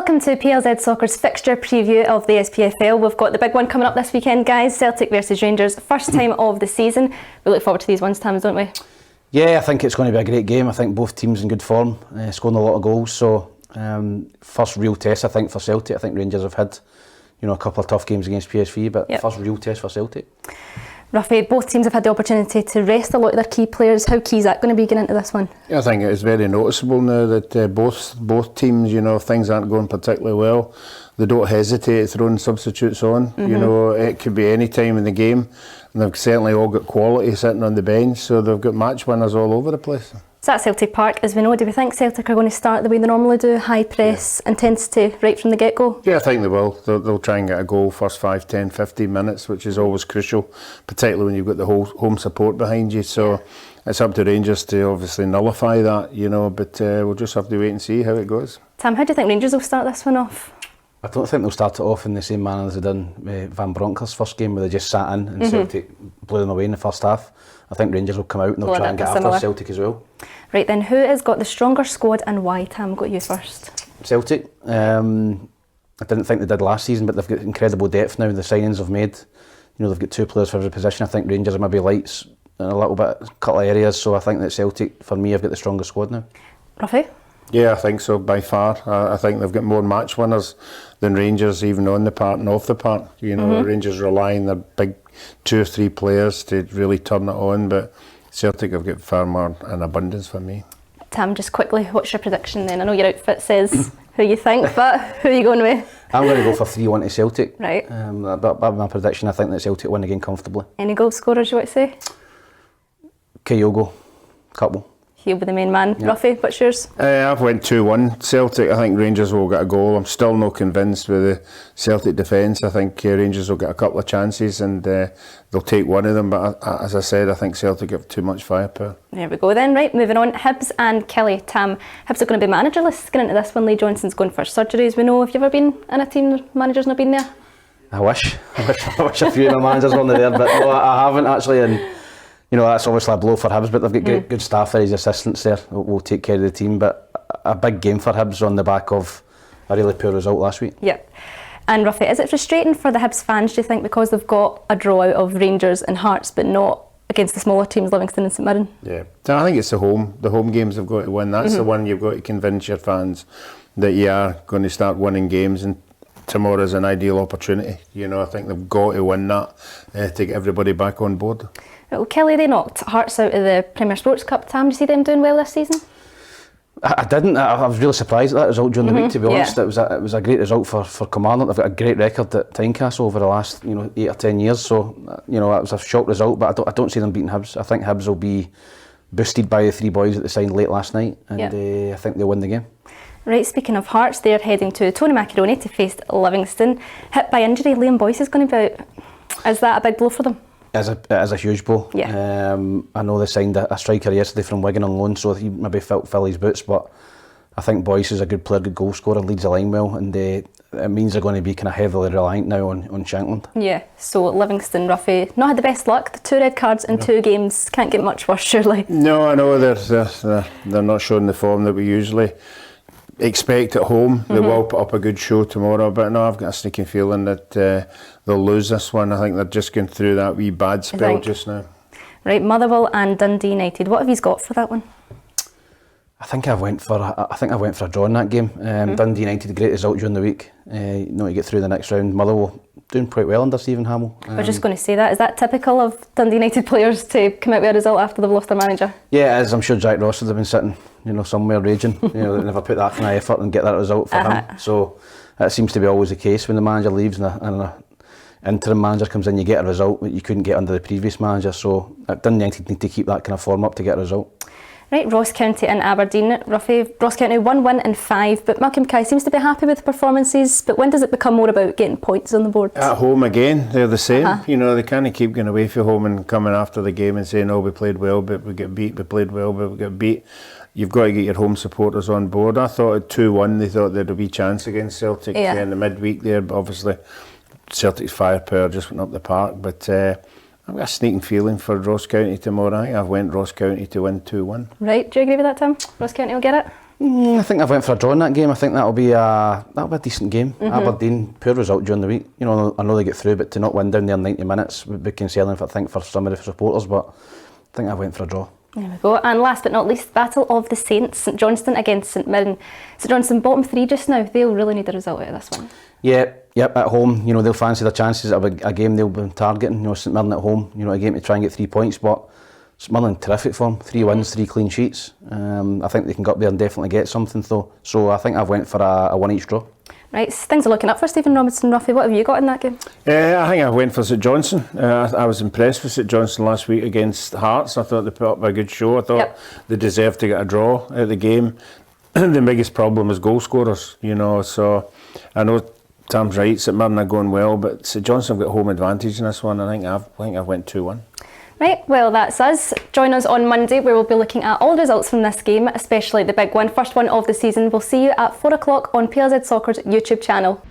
Welcome to PLZ Soccer's fixture preview of the SPFL. We've got the big one coming up this weekend, guys. Celtic versus Rangers, first time of the season. We look forward to these ones, Tams, don't we? Yeah, I think it's going to be a great game. I think both teams in good form, scoring a lot of goals. So first real test, I think, for Celtic. I think Rangers have had, a couple of tough games against PSV, but First real test for Celtic. Ruffy, both teams have had the opportunity to rest a lot of their key players. How key is that going to be getting into this one? Yeah, I think it's very noticeable now that both teams, if things aren't going particularly well, they don't hesitate throwing substitutes on. It could be any time in the game, and they've certainly all got quality sitting on the bench, so they've got match winners all over the place. So at Celtic Park, as we know, do we think Celtic are going to start the way they normally do, high press, intensity right from the get-go? Yeah, I think they will. They'll try and get a goal first 5, 10, 15 minutes, which is always crucial, particularly when you've got the whole home support behind you. So it's up to Rangers to obviously nullify that, but we'll just have to wait and see how it goes. Tam, how do you think Rangers will start this one off? I don't think they'll start it off in the same manner as they done Van Bronckhorst's first game, where they just sat in and Celtic blew them away in the first half. I think Rangers will come out and they'll try and get after Celtic as well. Right then, who has got the stronger squad and why? Tam, got you first. Celtic. I didn't think they did last season, but they've got incredible depth now. The signings they've made, they've got 2 players for every position. I think Rangers are maybe lights in a little bit, a couple of areas. So I think that Celtic, for me, have got the strongest squad now. Ruffy? Yeah, I think so, by far. I think they've got more match winners than Rangers, even on the park and off the park. Rangers rely on their big 2 or 3 players to really turn it on, but Celtic have got far more in abundance for me. Tam, just quickly, what's your prediction then? I know your outfit says who you think, but who are you going with? I'm going to go for 3-1 to Celtic. Right. That's my prediction. I think that Celtic win again comfortably. Any goal scorers you want to say? Kyogo, couple. He'll be the main man. Yep. Ruffy, what's yours? I've went 2-1 Celtic. I think Rangers will get a goal. I'm still not convinced with the Celtic defence. I think Rangers will get a couple of chances and they'll take one of them, but as I said, I think Celtic have too much firepower. There we go then. Right, moving on. Hibs and Kelly. Tam, Hibs are going to be managerless going into this one. Lee Johnson's going for surgery, as we know. Have you ever been in a team the manager's not been there? I wish a few of my managers were there, but no, I haven't actually. And that's obviously a blow for Hibs, but they've got good staff there. His assistants there will take care of the team. But a big game for Hibs on the back of a really poor result last week. Yep. And Ruffy, is it frustrating for the Hibs fans, do you think, because they've got a draw out of Rangers and Hearts, but not against the smaller teams, Livingston and St Mirren? Yeah, I think it's the home games they've got to win. That's the one you've got to convince your fans that you are going to start winning games, and tomorrow's an ideal opportunity. I think they've got to win that to get everybody back on board. Well, Kelly, they knocked Hearts out of the Premier Sports Cup. Tam, do you see them doing well this season? I didn't. I was really surprised at that result during the week, to be honest. It was a great result for Kilmarnock. They've got a great record at Tynecastle over the last 8 or 10 years. So that was a shock result, but I don't see them beating Hibs. I think Hibs will be boosted by the 3 boys that they signed late last night, and I think they'll win the game. Right, speaking of Hearts, they're heading to Tony Macaroni to face Livingston. Hit by injury, Liam Boyce is going to be out. Is that a big blow for them? It is a huge blow. Yeah. I know they signed a striker yesterday from Wigan on loan, so he maybe fill his boots, but I think Boyce is a good player, good goal scorer, leads the line well, and it means they're going to be kind of heavily reliant now on Shankland. Yeah, so Livingston, Ruffy, not had the best luck. The 2 red cards in 2 games, can't get much worse, surely. No, I know they're not showing the form that we usually expect at home. They will put up a good show tomorrow, but no, I've got a sneaking feeling that they'll lose this one. I think they're just going through that wee bad spell just now. Right, Motherwell and Dundee United. What have you got for that one? I think I went for a draw in that game. Dundee United, a great result during the week. To get through the next round. Motherwell doing quite well under Stephen Hamill. I was just going to say that. Is that typical of Dundee United players to come out with a result after they've lost their manager? Yeah, it is. I'm sure Jack Ross would have been sitting, somewhere raging. They never put that kind of effort and get that result for him. So that seems to be always the case when the manager leaves and an interim manager comes in. You get a result that you couldn't get under the previous manager. So Dundee United need to keep that kind of form up to get a result. Right, Ross County and Aberdeen. Ruffy, Ross County 1 win in 5, but Malcolm Mackay seems to be happy with the performances. But when does it become more about getting points on the board? At home again, they're the same. They kind of keep going away from home and coming after the game and saying, "Oh, we played well, but we get beat. We played well, but we get beat." You've got to get your home supporters on board. I thought at 2-1 they thought there'd be a chance against Celtic in the midweek there, but obviously Celtic's firepower just went up the park. But I've got a sneaking feeling for Ross County tomorrow. I think I've went Ross County to win 2-1. Right, do you agree with that, Tim? Ross County will get it? I think I've went for a draw in that game. I think that'll be a decent game. Aberdeen, poor result during the week. You know, I know they get through, but to not win down there 90 minutes would be concerning, I think, for some of the supporters. But I think I went for a draw. There we go. And last but not least, Battle of the Saints, St Johnstone against St Mirren. St Johnstone bottom 3 just now. They'll really need a result out of this one. Yep, at home, you know, they'll fancy their chances of a game they'll be targeting. You know, St Mirren at home, you know, a game to try and get 3 points, but St Mirren in terrific form, 3 wins, 3 clean sheets. I think they can go up there and definitely get something though. So I think I've went for a 1-each draw. Right, things are looking up for Stephen Robinson. Ruffy, what have you got in that game? I think I went for St Johnstone. I was impressed with St Johnstone last week against Hearts. I thought they put up a good show. I thought they deserved to get a draw at the game. The biggest problem is goal scorers, you know, so I know Tom's right, St Mirren are going well, but St Johnstone have got home advantage in this one. I think I've went 2-1. Right, well that's us. Join us on Monday where we'll be looking at all the results from this game, especially the big one, first one of the season. We'll see you at 4 o'clock on PLZ Soccer's YouTube channel.